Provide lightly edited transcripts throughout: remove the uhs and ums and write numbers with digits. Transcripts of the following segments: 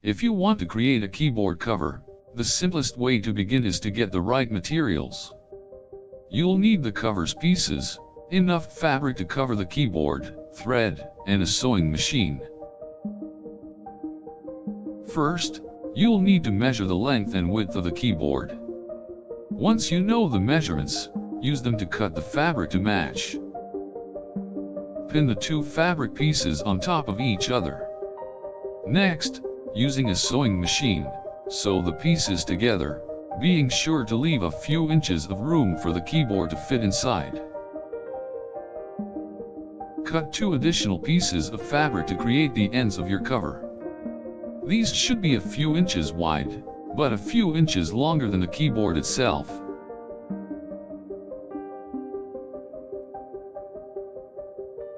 If you want to create a keyboard cover, the simplest way to begin is to get the right materials. You'll need the cover's pieces, enough fabric to cover the keyboard, thread, and a sewing machine. First, you'll need to measure the length and width of the keyboard. Once you know the measurements, use them to cut the fabric to match. Pin the two fabric pieces on top of each other. Next, using a sewing machine, sew the pieces together, being sure to leave a few inches of room for the keyboard to fit inside. Cut 2 additional pieces of fabric to create the ends of your cover. These should be a few inches wide, but a few inches longer than the keyboard itself.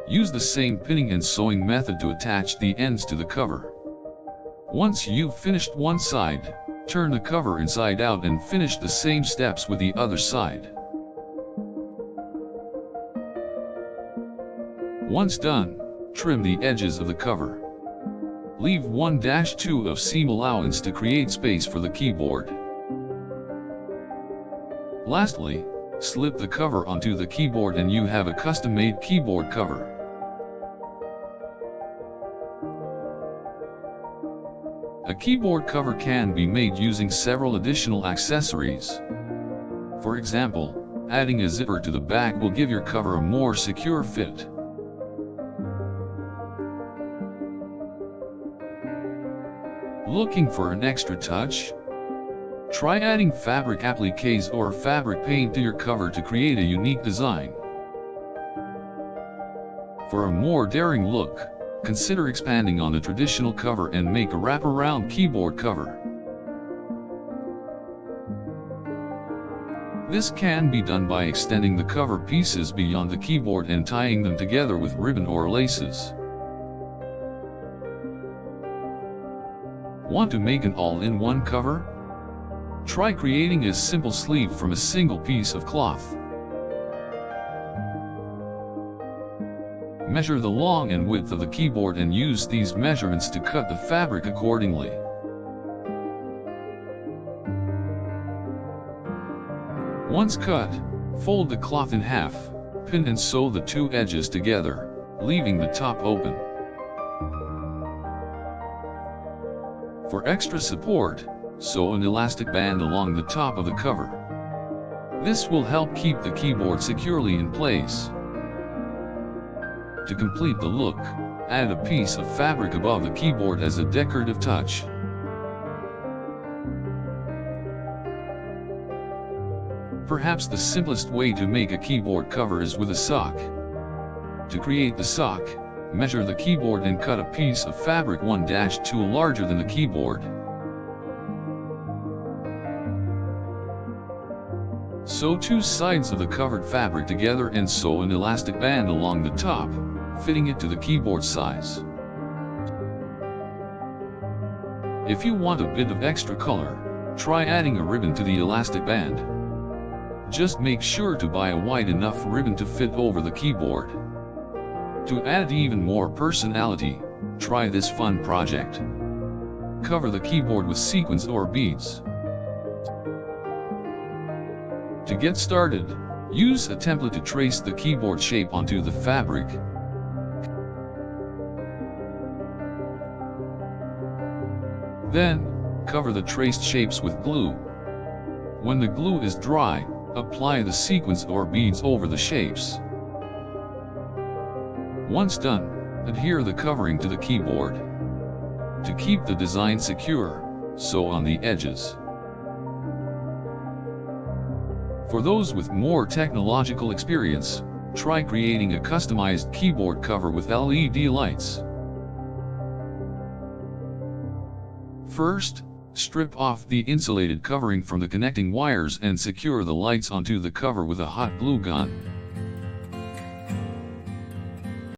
Use the same pinning and sewing method to attach the ends to the cover. Once you've finished one side, turn the cover inside out and finish the same steps with the other side. Once done, trim the edges of the cover. Leave 1-2 of seam allowance to create space for the keyboard. Lastly, slip the cover onto the keyboard and you have a custom-made keyboard cover. A keyboard cover can be made using several additional accessories. For example, adding a zipper to the back will give your cover a more secure fit. Looking for an extra touch? Try adding fabric appliques or fabric paint to your cover to create a unique design. For a more daring look, consider expanding on the traditional cover and make a wraparound keyboard cover. This can be done by extending the cover pieces beyond the keyboard and tying them together with ribbon or laces. Want to make an all-in-one cover? Try creating a simple sleeve from a single piece of cloth. Measure the long and width of the keyboard and use these measurements to cut the fabric accordingly. Once cut, fold the cloth in half, pin and sew the two edges together, leaving the top open. For extra support, sew an elastic band along the top of the cover. This will help keep the keyboard securely in place. To complete the look, add a piece of fabric above the keyboard as a decorative touch. Perhaps the simplest way to make a keyboard cover is with a sock. To create the sock, measure the keyboard and cut a piece of fabric 1-2 larger than the keyboard. Sew two sides of the covered fabric together and sew an elastic band along the top, fitting it to the keyboard size. If you want a bit of extra color, try adding a ribbon to the elastic band. Just make sure to buy a wide enough ribbon to fit over the keyboard. To add even more personality, try this fun project. Cover the keyboard with sequins or beads. To get started, use a template to trace the keyboard shape onto the fabric. Then, cover the traced shapes with glue. When the glue is dry, apply the sequins or beads over the shapes. Once done, adhere the covering to the keyboard. To keep the design secure, sew on the edges. For those with more technological experience, try creating a customized keyboard cover with LED lights. First, strip off the insulated covering from the connecting wires and secure the lights onto the cover with a hot glue gun.